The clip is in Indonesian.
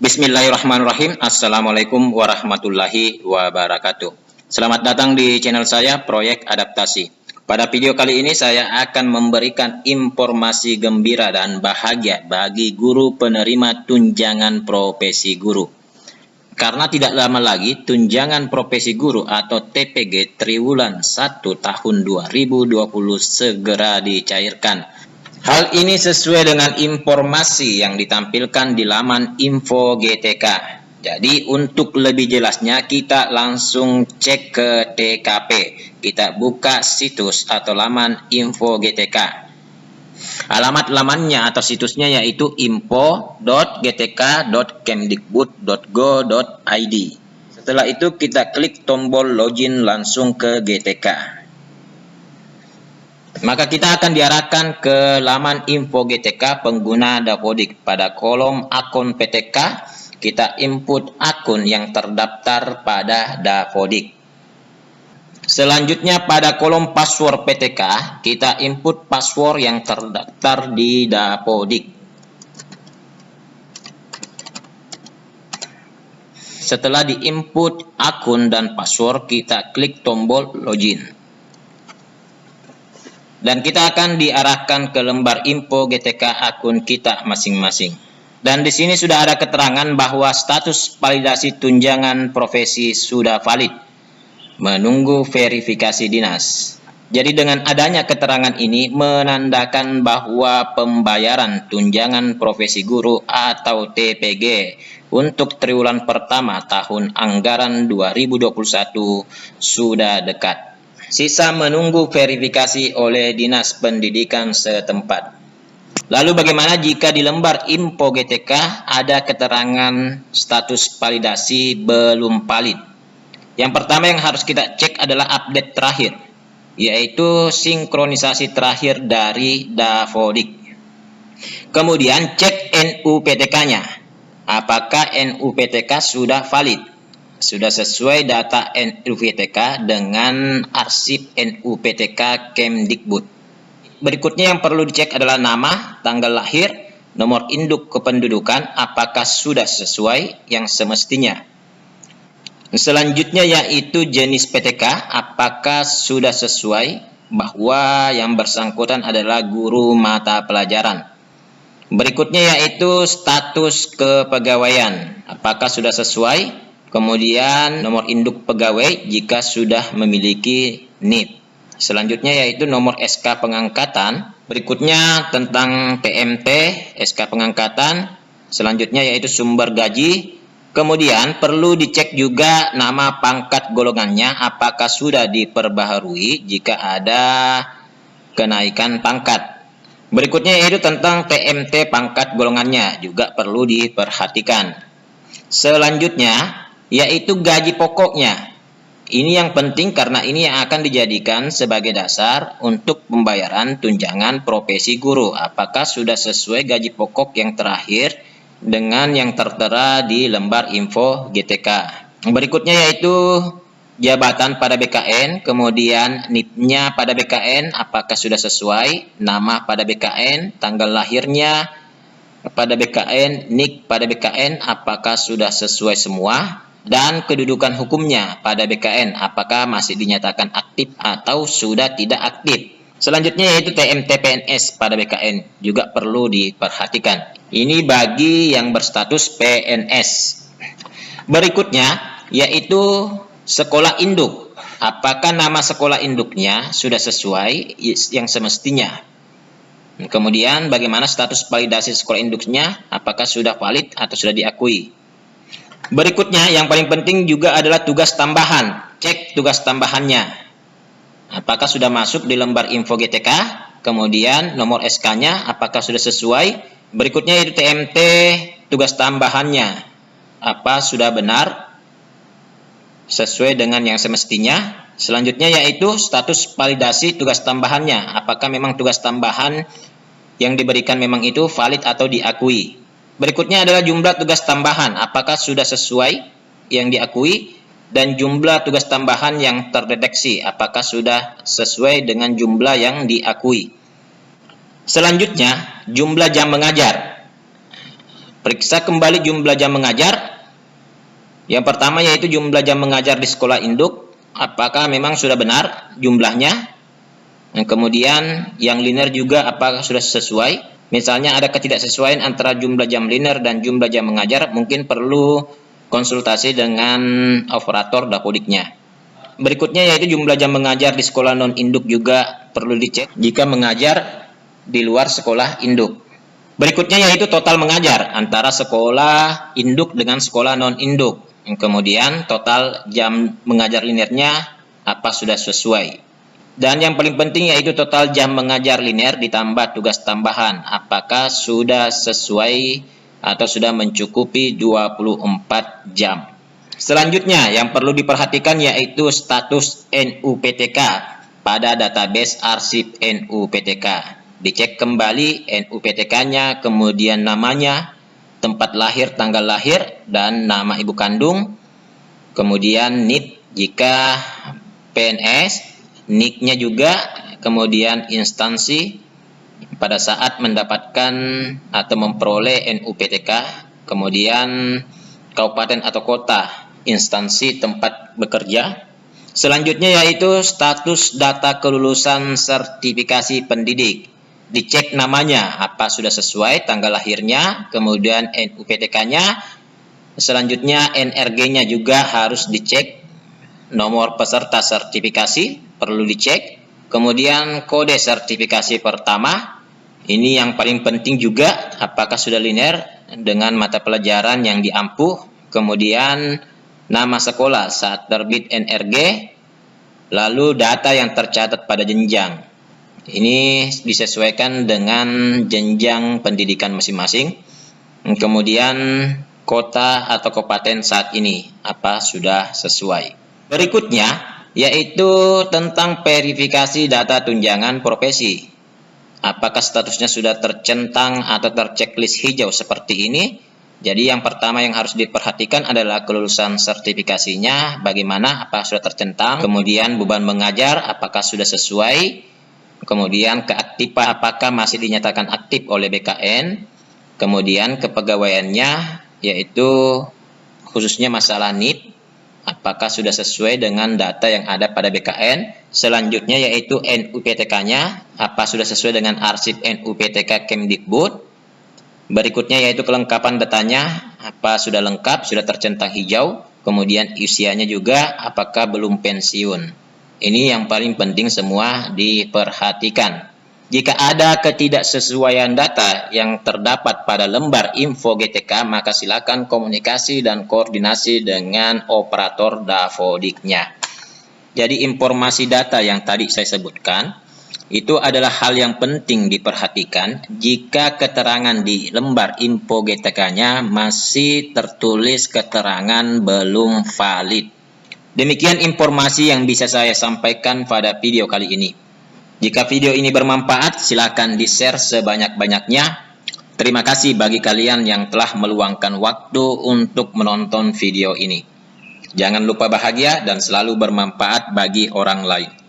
Bismillahirrahmanirrahim. Assalamualaikum warahmatullahi wabarakatuh. Selamat datang di channel saya, Proyek Adaptasi. Pada video kali ini saya akan memberikan informasi gembira dan bahagia bagi guru penerima tunjangan profesi guru. Karena tidak lama lagi tunjangan profesi guru atau TPG triwulan 1 tahun 2020 segera dicairkan. Hal ini sesuai dengan informasi yang ditampilkan di laman info GTK. Jadi untuk lebih jelasnya kita langsung cek ke TKP. Kita buka situs atau laman info GTK. Alamat lamannya atau situsnya yaitu info.gtk.kemdikbud.go.id. Setelah itu kita klik tombol login langsung ke GTK. Maka kita akan diarahkan ke laman info GTK pengguna Dapodik. Pada kolom akun PTK, kita input akun yang terdaftar pada Dapodik. Selanjutnya pada kolom password PTK, kita input password yang terdaftar di Dapodik. Setelah diinput akun dan password, kita klik tombol login. Dan kita akan diarahkan ke lembar info GTK akun kita masing-masing. Dan di sini sudah ada keterangan bahwa status validasi tunjangan profesi sudah valid. Menunggu verifikasi dinas. Jadi dengan adanya keterangan ini menandakan bahwa pembayaran tunjangan profesi guru atau TPG untuk triwulan pertama tahun anggaran 2021 sudah dekat. Sisa menunggu verifikasi oleh Dinas Pendidikan setempat. Lalu bagaimana jika di lembar info GTK ada keterangan status validasi belum valid? Yang pertama yang harus kita cek adalah update terakhir, yaitu sinkronisasi terakhir dari Dapodik. Kemudian cek NUPTK-nya. Apakah NUPTK sudah valid? Sudah sesuai data NUPTK dengan arsip NUPTK Kemdikbud. Berikutnya yang perlu dicek adalah nama, tanggal lahir, nomor induk kependudukan, apakah sudah sesuai yang semestinya. Selanjutnya yaitu jenis PTK, apakah sudah sesuai bahwa yang bersangkutan adalah guru mata pelajaran. Berikutnya yaitu status kepegawaian, apakah sudah sesuai. Kemudian nomor induk pegawai jika sudah memiliki NIP. Selanjutnya yaitu nomor SK pengangkatan. Berikutnya tentang TMT, SK pengangkatan. Selanjutnya yaitu sumber gaji. Kemudian perlu dicek juga nama pangkat golongannya apakah sudah diperbaharui jika ada kenaikan pangkat. Berikutnya yaitu tentang TMT pangkat golongannya juga perlu diperhatikan. Selanjutnya yaitu gaji pokoknya. Ini yang penting karena ini yang akan dijadikan sebagai dasar untuk pembayaran tunjangan profesi guru. Apakah sudah sesuai gaji pokok yang terakhir dengan yang tertera di lembar info GTK. Berikutnya yaitu jabatan pada BKN, kemudian NIP-nya pada BKN, apakah sudah sesuai, nama pada BKN, tanggal lahirnya pada BKN, NIK pada BKN, apakah sudah sesuai semua. Dan kedudukan hukumnya pada BKN, apakah masih dinyatakan aktif atau sudah tidak aktif. Selanjutnya yaitu TMT PNS pada BKN, juga perlu diperhatikan. Ini bagi yang berstatus PNS. Berikutnya yaitu sekolah induk, apakah nama sekolah induknya sudah sesuai yang semestinya. Kemudian bagaimana status validasi sekolah induknya, apakah sudah valid atau sudah diakui. Berikutnya yang paling penting juga adalah tugas tambahan. Cek tugas tambahannya. Apakah sudah masuk di lembar info GTK. Kemudian nomor SK-nya apakah sudah sesuai. Berikutnya yaitu TMT tugas tambahannya. Apa sudah benar sesuai dengan yang semestinya. Selanjutnya yaitu status validasi tugas tambahannya. Apakah memang tugas tambahan yang diberikan memang itu valid atau diakui. Berikutnya adalah jumlah tugas tambahan, apakah sudah sesuai yang diakui, dan jumlah tugas tambahan yang terdeteksi, apakah sudah sesuai dengan jumlah yang diakui. Selanjutnya, jumlah jam mengajar. Periksa kembali jumlah jam mengajar. Yang pertama yaitu jumlah jam mengajar di sekolah induk, apakah memang sudah benar jumlahnya. Dan kemudian yang linear juga apakah sudah sesuai. Misalnya ada ketidaksesuaian antara jumlah jam linear dan jumlah jam mengajar, mungkin perlu konsultasi dengan operator dapodiknya. Berikutnya yaitu jumlah jam mengajar di sekolah non-induk juga perlu dicek jika mengajar di luar sekolah induk. Berikutnya yaitu total mengajar antara sekolah induk dengan sekolah non-induk. Kemudian total jam mengajar linearnya apa sudah sesuai. Dan yang paling penting yaitu total jam mengajar linear ditambah tugas tambahan. Apakah sudah sesuai atau sudah mencukupi 24 jam. Selanjutnya yang perlu diperhatikan yaitu status NUPTK pada database arsip NUPTK. Dicek kembali NUPTK-nya, kemudian namanya, tempat lahir, tanggal lahir, dan nama ibu kandung. Kemudian NIK jika PNS. NIK-nya juga, kemudian instansi pada saat mendapatkan atau memperoleh NUPTK, kemudian kabupaten atau kota, instansi tempat bekerja. Selanjutnya yaitu status data kelulusan sertifikasi pendidik. Dicek namanya, apa sudah sesuai, tanggal lahirnya, kemudian NUPTK-nya. Selanjutnya NRG-nya juga harus dicek, nomor peserta sertifikasi perlu dicek, kemudian kode sertifikasi pertama, ini yang paling penting juga, apakah sudah linear dengan mata pelajaran yang diampuh, kemudian nama sekolah saat terbit NRG, lalu data yang tercatat pada jenjang. Ini disesuaikan dengan jenjang pendidikan masing-masing, kemudian kota atau kabupaten saat ini, apa sudah sesuai. Berikutnya yaitu tentang verifikasi data tunjangan profesi. Apakah statusnya sudah tercentang atau terchecklist hijau seperti ini? Jadi yang pertama yang harus diperhatikan adalah kelulusan sertifikasinya, bagaimana, apa sudah tercentang, kemudian beban mengajar, apakah sudah sesuai, kemudian keaktifan, apakah masih dinyatakan aktif oleh BKN, kemudian kepegawaiannya, yaitu khususnya masalah NIP, apakah sudah sesuai dengan data yang ada pada BKN. Selanjutnya yaitu NUPTK-nya, apa sudah sesuai dengan arsip NUPTK Kemdikbud. Berikutnya yaitu kelengkapan datanya, apa sudah lengkap, sudah tercentang hijau. Kemudian usianya juga, apakah belum pensiun. Ini yang paling penting semua diperhatikan. Jika ada ketidaksesuaian data yang terdapat pada lembar info GTK, maka silakan komunikasi dan koordinasi dengan operator davodiknya. Jadi informasi data yang tadi saya sebutkan, itu adalah hal yang penting diperhatikan jika keterangan di lembar info GTK-nya masih tertulis keterangan belum valid. Demikian informasi yang bisa saya sampaikan pada video kali ini. Jika video ini bermanfaat, silakan di-share sebanyak-banyaknya. Terima kasih bagi kalian yang telah meluangkan waktu untuk menonton video ini. Jangan lupa bahagia dan selalu bermanfaat bagi orang lain.